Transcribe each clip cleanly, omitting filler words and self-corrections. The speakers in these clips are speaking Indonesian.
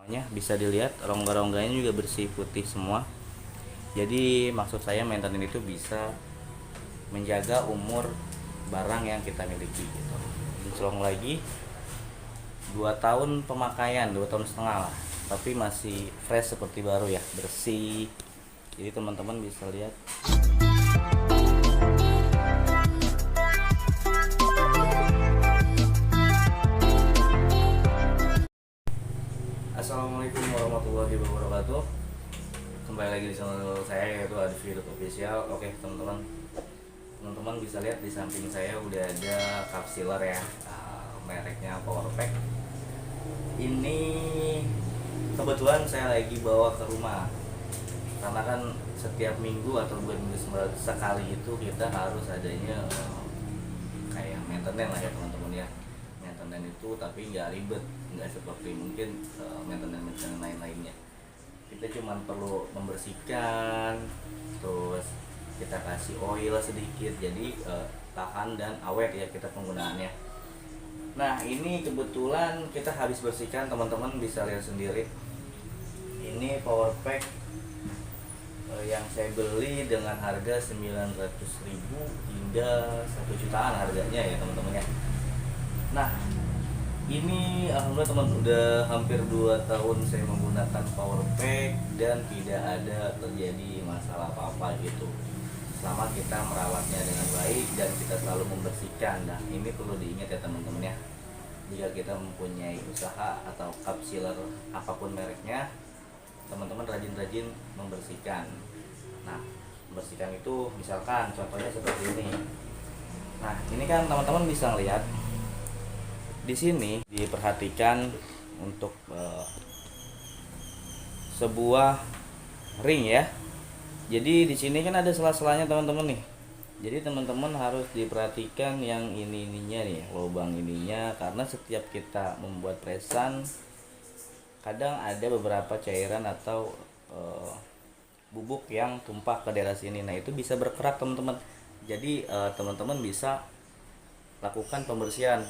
Bisa dilihat rongga-rongganya juga bersih putih semua. Jadi maksud saya maintenance itu bisa menjaga umur barang yang kita miliki gitu. Kinclong lagi 2 tahun pemakaian, 2,5 tahun lah, tapi masih fresh seperti baru ya, bersih. Jadi teman-teman bisa lihat. Assalamualaikum warahmatullahi wabarakatuh. Kembali lagi di channel saya, yaitu Advi Official. Oke teman-teman bisa lihat di samping saya udah ada cup sealer ya, mereknya Powerpack. Ini kebetulan saya lagi bawa ke rumah, karena kan setiap minggu atau 2 minggu sekali itu kita harus adanya kayak maintenance lah ya teman-teman ya. Maintenance itu tapi nggak ribet, nggak seperti mungkin maintenance lain-lainnya. Kita cuma perlu membersihkan, terus kita kasih oil sedikit, jadi tahan dan awet ya kita penggunaannya. Nah ini kebetulan kita habis bersihkan, teman-teman bisa lihat sendiri. Ini Powerpack yang saya beli dengan harga 900.000 hingga 1 jutaan harganya ya teman-teman ya. Nah ini alhamdulillah teman, udah hampir 2 tahun saya menggunakan Powerpack dan tidak ada terjadi masalah apa-apa gitu, selama kita merawatnya dengan baik dan kita selalu membersihkan. Nah ini perlu diingat ya teman-teman ya, jika kita mempunyai usaha atau cup sealer apapun mereknya, teman-teman rajin-rajin membersihkan. Nah membersihkan itu misalkan contohnya seperti ini. Nah ini kan teman-teman bisa lihat di sini, diperhatikan untuk sebuah ring ya. Jadi di sini kan ada sela-selanya teman-teman nih. Jadi teman-teman harus diperhatikan yang ininya nih, lubang ininya, karena setiap kita membuat presan kadang ada beberapa cairan atau bubuk yang tumpah ke daerah sini. Nah itu bisa berkerak teman-teman. Jadi teman-teman bisa lakukan pembersihan.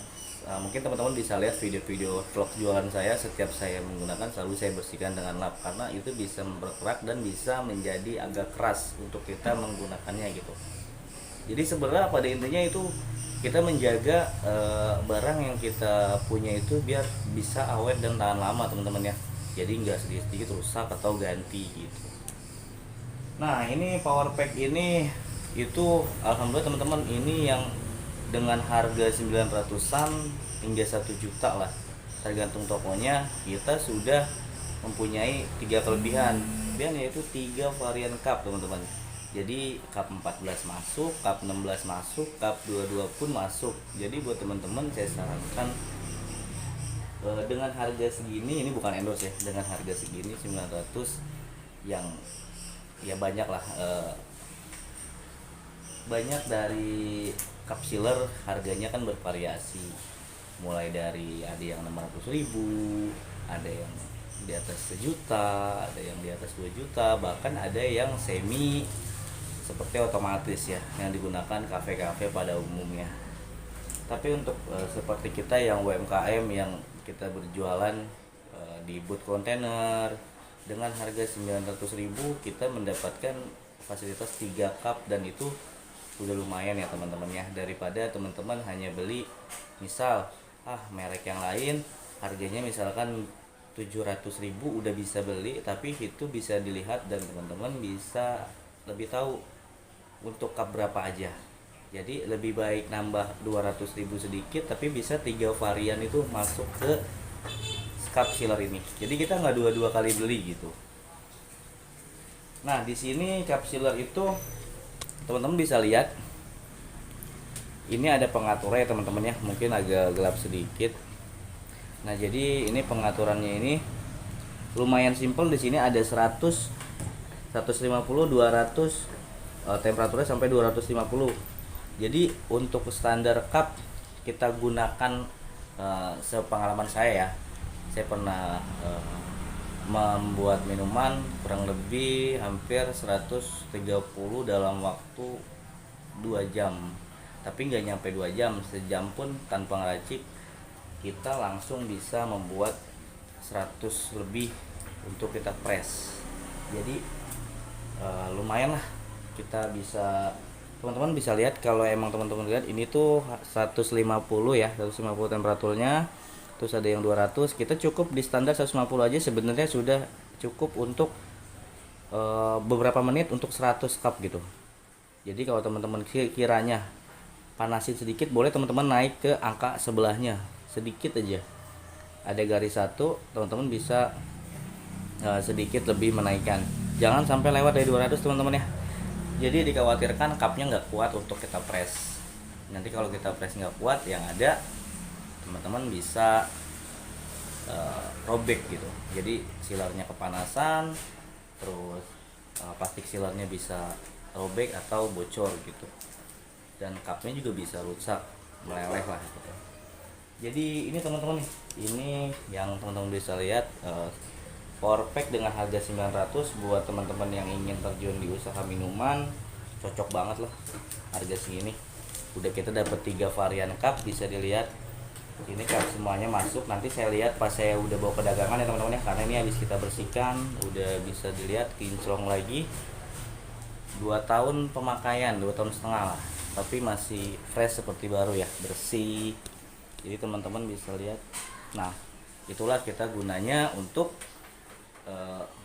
Mungkin teman-teman bisa lihat video-video vlog jualan saya, setiap saya menggunakan selalu saya bersihkan dengan lap, karena itu bisa berkerak dan bisa menjadi agak keras untuk kita menggunakannya gitu. Jadi sebenarnya pada intinya itu kita menjaga barang yang kita punya itu biar bisa awet dan tahan lama teman-teman ya. Jadi nggak sedikit-sedikit rusak atau ganti gitu. Nah ini Powerpack ini itu alhamdulillah teman-teman, ini yang dengan harga 900-an hingga 1 juta lah, tergantung tokonya. Kita sudah mempunyai 3 kelebihan, yaitu 3 varian cup teman-teman. Jadi cup 14 masuk, cup 16 masuk, cup 22 pun masuk. Jadi buat teman-teman saya sarankan dengan harga segini, ini bukan endorse ya, dengan harga segini 900 yang ya banyak lah, banyak dari cup sealer harganya kan bervariasi, mulai dari ada yang 600.000, ada yang di atas 1 juta, ada yang di atas 2 juta, bahkan ada yang semi seperti otomatis ya, yang digunakan kafe-kafe pada umumnya. Tapi untuk seperti kita yang UMKM yang kita berjualan di booth kontainer, dengan harga 900.000 kita mendapatkan fasilitas 3 cup, dan itu udah lumayan ya teman-teman ya, daripada teman-teman hanya beli misal merek yang lain harganya misalkan 700.000 udah bisa beli, tapi itu bisa dilihat dan teman-teman bisa lebih tahu untuk cup berapa aja. Jadi lebih baik nambah 200.000 sedikit tapi bisa 3 varian itu masuk ke cup sealer ini, jadi kita nggak dua-dua kali beli gitu. Nah di sini cup sealer itu teman-teman bisa lihat, ini ada pengaturnya ya teman-teman ya, mungkin agak gelap sedikit. Nah jadi ini pengaturannya ini lumayan simpel. Di sini ada 100, 150, 200, temperaturnya sampai 250. Jadi untuk standar cup kita gunakan, sepengalaman saya ya, saya pernah membuat minuman kurang lebih hampir 130 dalam waktu 2 jam, tapi nggak nyampe 2 jam, sejam pun tanpa ngeracik kita langsung bisa membuat 100 lebih untuk kita press. Jadi lumayan lah, kita bisa, teman-teman bisa lihat kalau emang teman-teman lihat ini tuh 150 ya, 150 temperaturnya. Terus ada yang 200, kita cukup di standar 150 aja sebenarnya sudah cukup untuk beberapa menit untuk 100 cup gitu. Jadi kalau teman-teman kiranya panasin sedikit, boleh teman-teman naik ke angka sebelahnya sedikit aja, ada garis satu, teman-teman bisa sedikit lebih menaikkan, jangan sampai lewat dari 200 teman-teman ya. Jadi dikhawatirkan cupnya nggak kuat untuk kita press. Nanti kalau kita press nggak kuat, yang ada teman-teman bisa robek gitu. Jadi silarnya kepanasan, terus plastik silarnya bisa robek atau bocor gitu, dan cupnya juga bisa rusak, meleleh lah gitu. Jadi ini teman-teman nih, ini yang teman-teman bisa lihat power pack dengan harga 900 buat teman-teman yang ingin terjun di usaha minuman, cocok banget lah harga segini. Udah kita dapat 3 varian cup, bisa dilihat ini cup semuanya masuk. Nanti saya lihat pas saya udah bawa ke dagangan ya teman-teman ya, karena ini habis kita bersihkan, udah bisa dilihat kinclong lagi. 2 tahun pemakaian, 2 tahun setengah lah, tapi masih fresh seperti baru ya, bersih. Jadi teman-teman bisa lihat. Nah, itulah kita gunanya untuk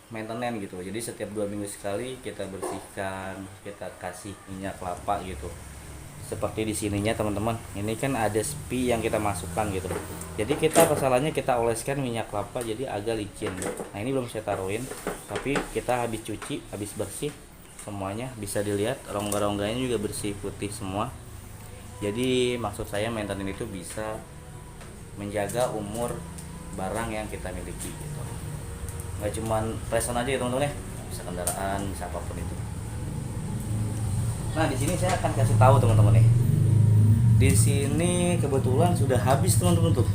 maintenance gitu. Jadi setiap 2 minggu sekali kita bersihkan, kita kasih minyak kelapa gitu. Seperti di sininya teman-teman, ini kan ada spi yang kita masukkan gitu. Jadi kita kesalahannya kita oleskan minyak kelapa jadi agak licin. Nah ini belum saya taruhin, tapi kita habis cuci, habis bersih semuanya, bisa dilihat rongga-rongganya juga bersih putih semua. Jadi maksud saya maintenance itu bisa menjaga umur barang yang kita miliki gitu. Nggak cuman presson aja ya teman-teman ya, bisa kendaraan, bisa apapun itu. Nah di sini saya akan kasih tahu teman-teman ya. Di sini kebetulan sudah habis teman-teman tuh,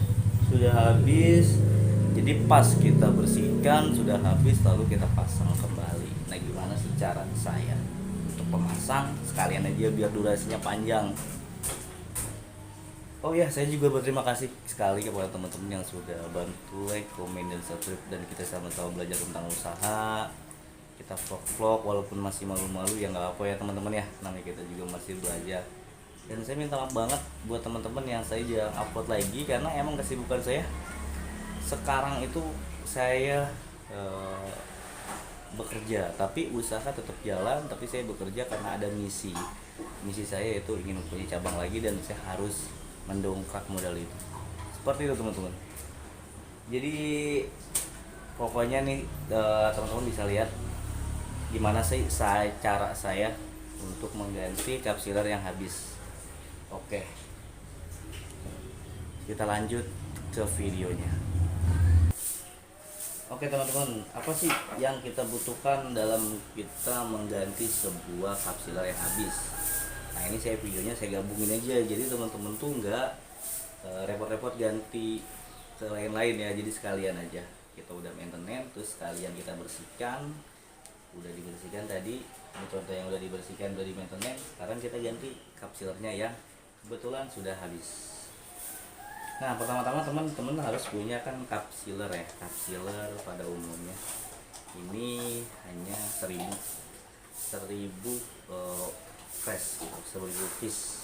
sudah habis. Jadi pas kita bersihkan sudah habis, lalu kita pasang kembali. Nah gimana sih cara saya untuk pemasang, sekalian aja biar durasinya panjang. Oh ya, saya juga berterima kasih sekali kepada teman-teman yang sudah bantu like, komen, dan subscribe, dan kita sama-sama belajar tentang usaha. Kita vlog-vlog walaupun masih malu-malu, ya nggak apa ya teman-teman ya, namanya kita juga masih belajar. Dan saya minta maaf banget buat teman-teman yang saya jarang upload lagi, karena emang kesibukan saya sekarang itu saya bekerja, tapi usaha tetap jalan, tapi saya bekerja karena ada misi saya itu ingin mempunyai cabang lagi, dan saya harus mendongkrak modal itu. Seperti itu teman-teman. Jadi pokoknya nih teman-teman bisa lihat gimana sih cara saya untuk mengganti cup sealer yang habis. Oke, kita lanjut ke videonya. Oke teman-teman, apa sih yang kita butuhkan dalam kita mengganti sebuah cup sealer yang habis? Nah ini saya videonya saya gabungin aja, jadi teman-teman tuh nggak repot-repot ganti ke lain-lain ya. Jadi sekalian aja, kita udah maintenance, terus sekalian kita bersihkan. Udah dibersihkan tadi, ini contoh yang udah dibersihkan, udah di maintenance. Sekarang kita ganti cup sealernya yang kebetulan sudah habis. Nah pertama-tama teman-teman harus punya kan cup sealer ya. Cup sealer pada umumnya ini hanya 1000 fresh gitu, 1000 piece,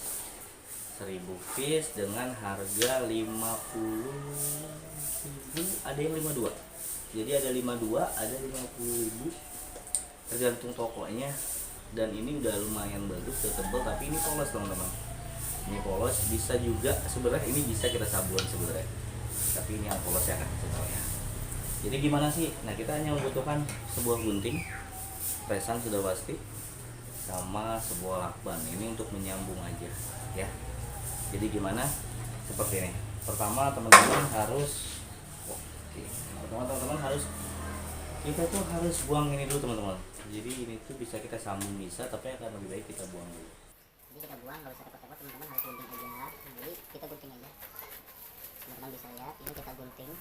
1000 piece dengan harga 50.000, ada yang 52. Jadi ada 52, ada 50.000, tergantung tokonya. Dan ini udah lumayan bagus, udah tebal, tapi ini polos teman-teman. Ini polos, bisa juga sebenarnya ini bisa kita sablon sebenarnya, tapi ini yang polos ya kan ya. Jadi gimana sih? Nah kita hanya membutuhkan sebuah gunting, pressan sudah pasti, sama sebuah lakban. Ini untuk menyambung aja ya. Jadi gimana? Seperti ini. Pertama teman-teman harus teman-teman harus, kita tuh harus buang ini dulu teman-teman. Jadi ini tuh bisa kita sambung, bisa, tapi akan lebih baik kita buang dulu. Jadi kita buang, nggak usah repot-repot, teman-teman harus gunting aja. Jadi kita gunting aja, teman-teman bisa lihat ini kita gunting.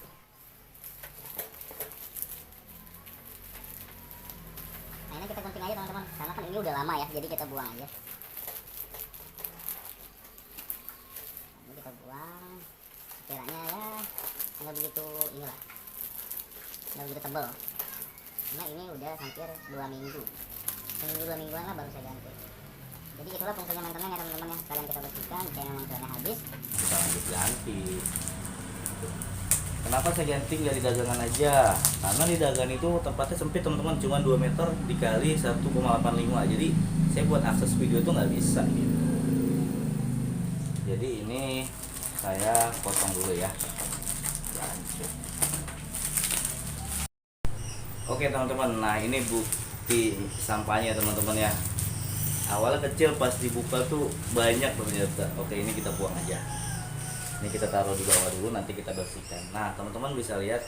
Nah ini kita gunting aja teman-teman, karena kan ini udah lama ya, jadi kita buang aja. Ini kita buang sekiranya ya nggak begitu inilah, udah begitu tebal. Nah ini udah hampir 2 minggu, seminggu 2 mingguan lah baru saya ganti. Jadi itulah fungsinya maintenance ya teman-teman ya. Sekalian kita bersihkan, jika memang soalnya habis kita lanjut ganti. Kenapa saya ganti nggak di dagangan aja? Karena di dagangan itu tempatnya sempit teman-teman, cuma 2 meter dikali 1,85. Jadi saya buat akses video itu nggak bisa gitu. Jadi ini saya potong dulu ya. Lanjut. Oke teman-teman, nah ini bukti sampahnya teman-teman ya. Awalnya kecil, pas dibuka tuh banyak ternyata. Oke, ini kita buang aja. Ini kita taruh di bawah dulu, nanti kita bersihkan. Nah teman-teman bisa lihat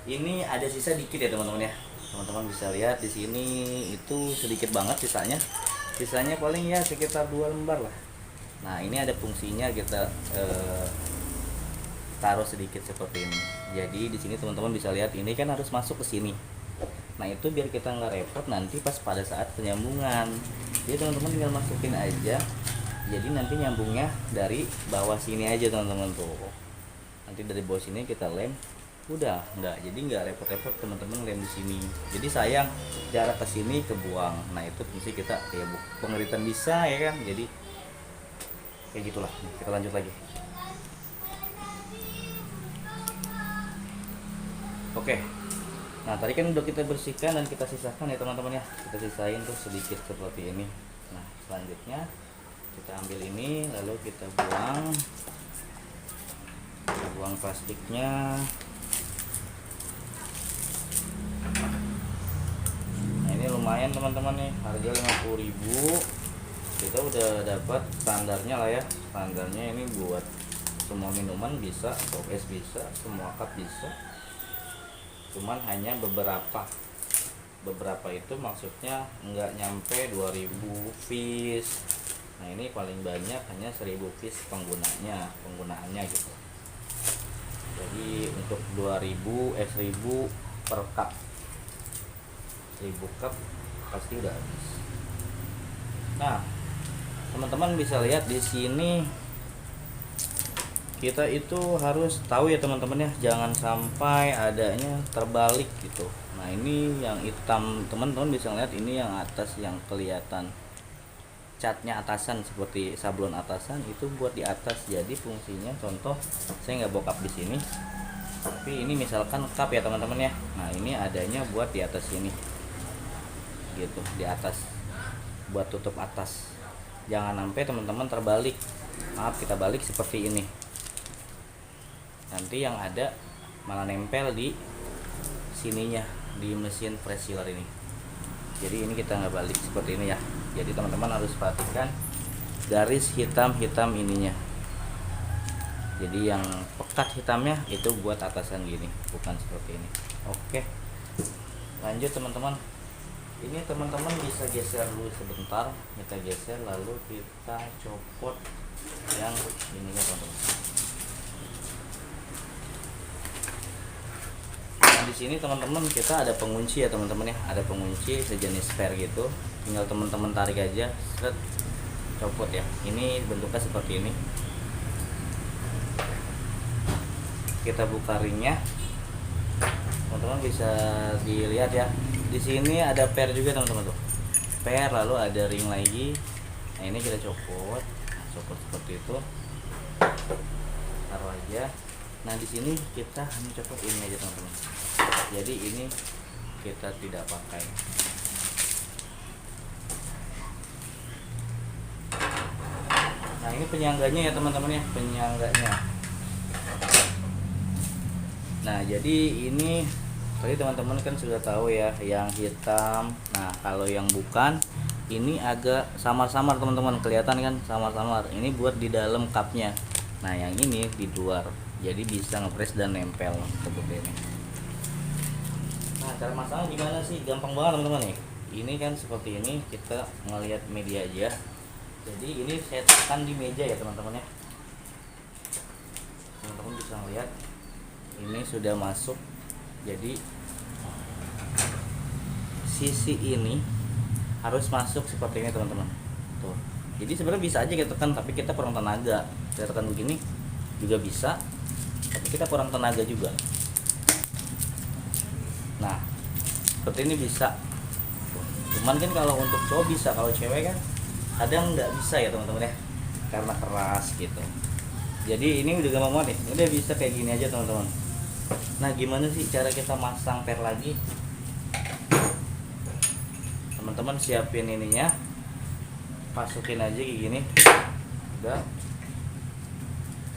ini ada sisa dikit ya teman-teman ya. Teman-teman bisa lihat di sini itu sedikit banget sisanya. Sisanya paling ya sekitar 2 lembar lah. Nah ini ada fungsinya, kita taruh sedikit seperti ini. Jadi di sini teman-teman bisa lihat ini kan harus masuk ke sini. Nah itu biar kita nggak repot nanti pas pada saat penyambungan. Jadi teman-teman tinggal masukin aja. Jadi nanti nyambungnya dari bawah sini aja teman-teman tuh. Nanti dari bawah sini kita lem. Udah nggak, jadi nggak repot-repot teman-teman lem di sini. Jadi sayang jarak ke sini kebuang. Nah itu fungsi kita kayak pengeritan bisa ya kan. Jadi kayak gitulah. Kita lanjut lagi. Oke. Nah tadi kan udah kita bersihkan dan kita sisakan ya teman-teman ya. Kita sisain tuh sedikit seperti ini. Nah selanjutnya kita ambil ini lalu kita buang. Kita buang plastiknya. Nah ini lumayan teman-teman nih, harga 50.000. Kita udah dapat standarnya lah ya. Standarnya ini buat semua minuman bisa, es bisa, semua cup bisa. Cuman hanya beberapa itu maksudnya nggak nyampe 2000 piece. Nah ini paling banyak hanya 1000 piece penggunaannya gitu. Jadi untuk 1000 per cup, 1000 cup pasti udah habis. Nah teman-teman bisa lihat di sini kita itu harus tahu ya teman-teman ya, jangan sampai adanya terbalik gitu. Nah ini yang hitam teman-teman bisa lihat, ini yang atas yang kelihatan catnya atasan seperti sablon atasan itu buat di atas. Jadi fungsinya contoh saya nggak bawa cup di sini, tapi ini misalkan cup ya teman-teman ya. Nah ini adanya buat di atas sini gitu, di atas buat tutup atas. Jangan sampai teman-teman terbalik, maaf kita balik seperti ini, nanti yang ada malah nempel di sininya di mesin press sealer ini. Jadi ini kita nggak balik seperti ini ya. Jadi teman-teman harus perhatikan garis hitam-hitam ininya. Jadi yang pekat hitamnya itu buat atasan gini, bukan seperti ini. Oke, lanjut teman-teman. Ini teman-teman bisa geser dulu sebentar, kita geser lalu kita copot yang ininya teman-teman. Di sini teman-teman kita ada pengunci ya teman-teman ya, ada pengunci sejenis spare gitu, tinggal teman-teman tarik aja, seret, copot ya. Ini bentuknya seperti ini. Kita buka ringnya, teman-teman bisa dilihat ya. Di sini ada per juga teman-teman tuh, per lalu ada ring lagi. Nah ini kita copot, copot seperti itu, taruh aja. Nah di sini kita hanya copot ini aja teman-teman. Jadi ini kita tidak pakai. Nah ini penyangganya ya teman-teman ya, penyangganya. Nah jadi ini tadi teman-teman kan sudah tahu ya yang hitam. Nah kalau yang bukan ini agak samar-samar teman-teman, kelihatan kan samar-samar. Ini buat di dalam cupnya. Nah yang ini di luar, jadi bisa ngepres dan nempel seperti ini. Nah cara masang gimana sih, gampang banget teman-teman nih. Ini kan seperti ini, kita ngelihat media aja. Jadi ini saya tekan di meja ya teman-teman ya. Teman-teman bisa ngelihat ini sudah masuk. Jadi sisi ini harus masuk seperti ini teman-teman. Tuh. Jadi sebenarnya bisa aja kita tekan, tapi kita kurang tenaga. Kita tekan begini juga bisa, tapi kita kurang tenaga juga. seperti ini bisa. Cuman kan kalau untuk cowok bisa, kalau cewek kan kadang nggak bisa ya teman-teman ya, karena keras gitu. Jadi ini udah gampang banget nih, udah bisa kayak gini aja teman-teman. Nah gimana sih cara kita masang per lagi? Teman-teman siapin ininya, masukin aja kayak gini. Udah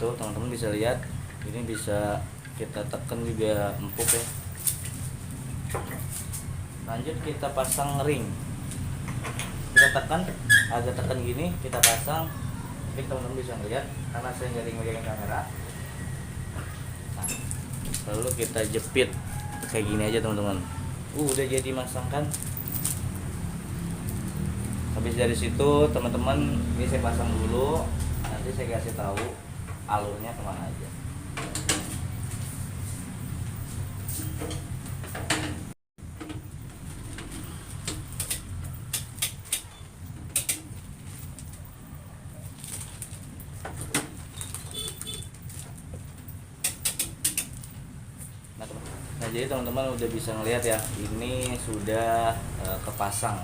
tuh teman-teman bisa lihat, ini bisa kita tekan juga empuk ya. Lanjut kita pasang ring, kita tekan, agak tekan gini, kita pasang. Mungkin teman-teman bisa lihat karena saya nggak megang kamera. Nah, lalu kita jepit kayak gini aja teman-teman. Udah jadi masang kan. Habis dari situ teman-teman, ini saya pasang dulu, nanti saya kasih tahu alurnya kemana aja. Nah jadi teman-teman udah bisa ngelihat ya, ini sudah kepasang.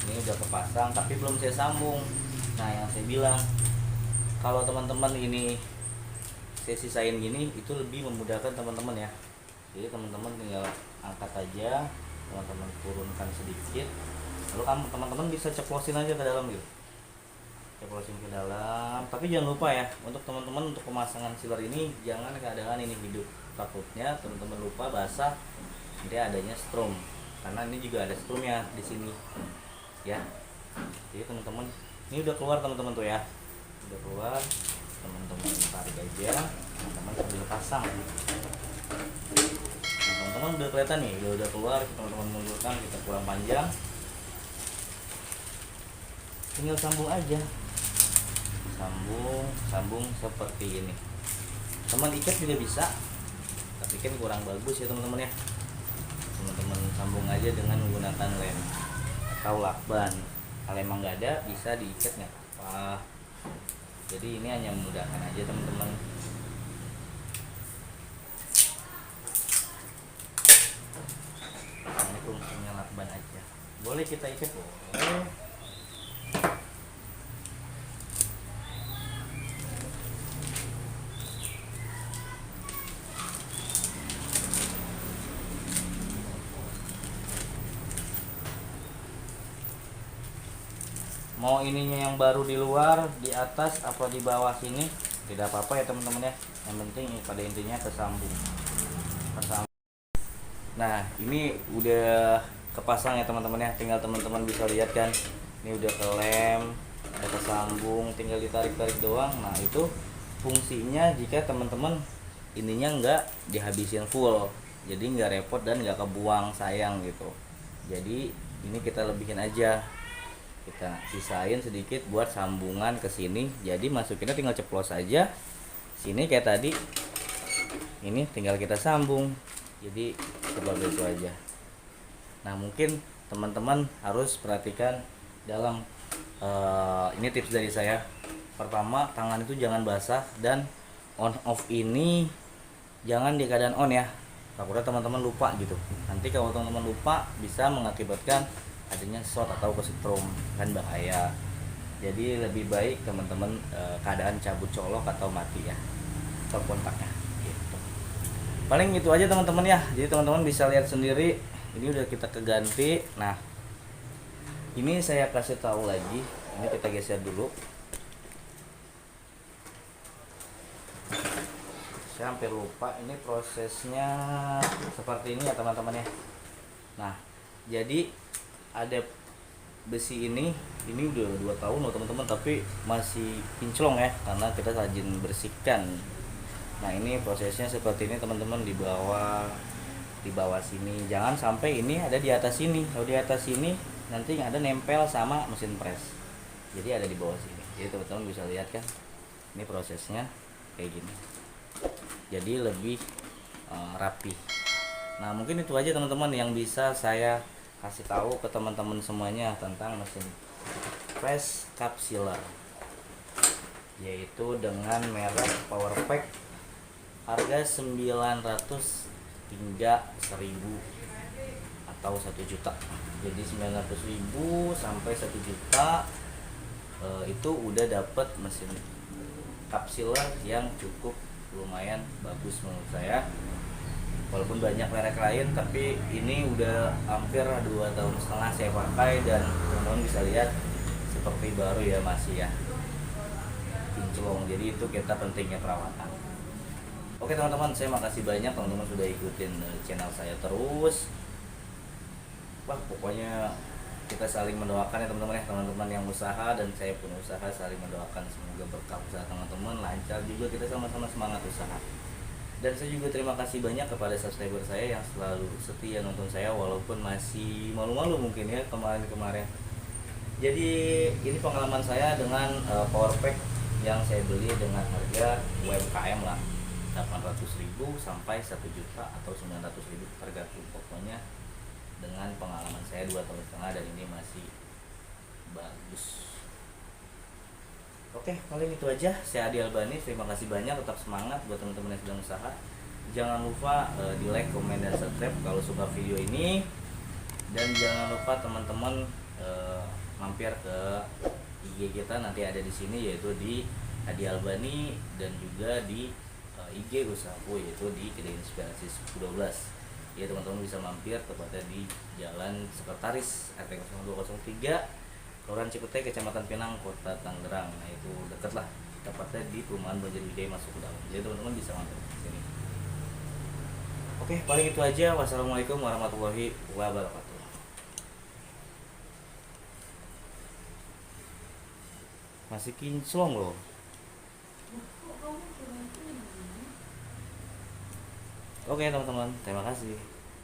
Ini udah kepasang tapi belum saya sambung. Nah yang saya bilang, kalau teman-teman ini saya sisain gini, itu lebih memudahkan teman-teman ya. Jadi teman-teman tinggal angkat aja, teman-teman turunkan sedikit, lalu kamu teman-teman bisa ceplosin aja ke dalam gitu, ceplosin ke dalam. Tapi jangan lupa ya, untuk teman-teman untuk pemasangan sealer ini jangan keadaan ini hidup, takutnya teman-teman lupa basah, nanti adanya strom, karena ini juga ada stromnya di sini ya. Jadi teman-teman, ini udah keluar teman-teman tuh ya, udah keluar, teman-teman tarik aja, teman-teman sambil pasang. Teman-teman udah kelihatan nih, udah keluar, teman-teman mundurkan, kita kurang panjang, tinggal sambung aja, sambung seperti ini. Teman ikat juga bisa, tapi kan kurang bagus ya teman-teman ya. Teman-teman sambung aja dengan menggunakan lem atau lakban. Kalau emang nggak ada, bisa diikat nggak apa. Jadi ini hanya memudahkan aja teman-teman. Ini fungsinya lakban aja. Boleh kita ikat, boleh. Mau ininya yang baru di luar, di atas, apa di bawah sini, tidak apa-apa ya teman-teman ya. Yang penting pada intinya kesambung. Nah ini udah kepasang ya teman-teman ya, tinggal teman-teman bisa lihat kan, ini udah ke lem, udah kesambung, tinggal ditarik-tarik doang. Nah itu fungsinya jika teman-teman ininya nggak dihabisin full, jadi nggak repot dan nggak kebuang, sayang gitu. Jadi ini kita lebihin aja, kita sisain sedikit buat sambungan ke sini. Jadi masukinnya tinggal ceplos aja sini kayak tadi, ini tinggal kita sambung. Jadi seperti itu aja. Nah mungkin teman-teman harus perhatikan dalam ini tips dari saya. Pertama, tangan itu jangan basah, dan on off ini jangan di keadaan on ya, takutnya teman-teman lupa gitu. Nanti kalau teman-teman lupa bisa mengakibatkan adanya short atau kesetrum, kan bahaya. Jadi lebih baik teman-teman keadaan cabut colok atau mati ya, atau kontaknya gitu. Paling itu aja teman-teman ya. Jadi teman-teman bisa lihat sendiri, ini udah kita keganti. Nah ini saya kasih tahu lagi, ini kita geser dulu. Saya hampir lupa, ini prosesnya seperti ini ya teman-teman ya. Nah jadi ada besi ini udah 2 tahun loh teman-teman, tapi masih kinclong ya, karena kita rajin bersihkan. Nah ini prosesnya seperti ini teman-teman, di bawah sini, jangan sampai ini ada di atas sini. Kalau di atas sini nanti ada nempel sama mesin press, jadi ada di bawah sini. Jadi teman-teman bisa lihat kan, ini prosesnya kayak gini, jadi lebih rapi. Nah mungkin itu aja teman-teman yang bisa saya kasih tahu ke teman-teman semuanya tentang mesin press cup sealer, yaitu dengan merek Powerpack, harga 900 hingga 1000 atau 1 juta. Jadi 900.000 sampai 1 juta itu udah dapet mesin cup sealer yang cukup lumayan bagus menurut saya. Walaupun banyak merek lain, tapi ini udah hampir 2,5 tahun saya pakai, dan teman-teman bisa lihat seperti baru ya, masih ya kinclong. Jadi itu kita pentingnya perawatan. Oke teman-teman, saya makasih banyak teman-teman sudah ikutin channel saya terus. Wah, pokoknya kita saling mendoakan ya teman-teman ya, teman-teman yang usaha dan saya pun usaha, saling mendoakan semoga berkah usaha teman-teman lancar juga, kita sama-sama semangat usaha. Dan saya juga terima kasih banyak kepada subscriber saya yang selalu setia nonton saya walaupun masih malu-malu mungkin ya kemarin-kemarin. Jadi ini pengalaman saya dengan power pack yang saya beli dengan harga UMKM lah, 800.000 sampai 1 juta atau 900.000 tergantung, pokoknya dengan pengalaman saya 2,5 tahun dan ini masih bagus. Oke, paling itu aja. Saya Adi Albani, terima kasih banyak, tetap semangat buat teman-teman yang sedang usaha. Jangan lupa di like, komen, dan subscribe kalau suka video ini. Dan jangan lupa teman-teman mampir ke IG kita, nanti ada di sini yaitu di Adi Albani, dan juga di IG usahaku yaitu di Kedai Inspirasi 12. Ya teman-teman bisa mampir kepada di Jalan Sekretaris RT 0203 Kelurahan Cipete, Kecamatan Pinang, Kota Tangerang. Nah itu deket lah, tepatnya di perumahan Banjarwijaya masuk ke dalam. Jadi teman-teman bisa mampir ke sini. Oke, paling itu aja. Wassalamualaikum warahmatullahi wabarakatuh. Masih kinclong loh. Oke teman-teman, terima kasih.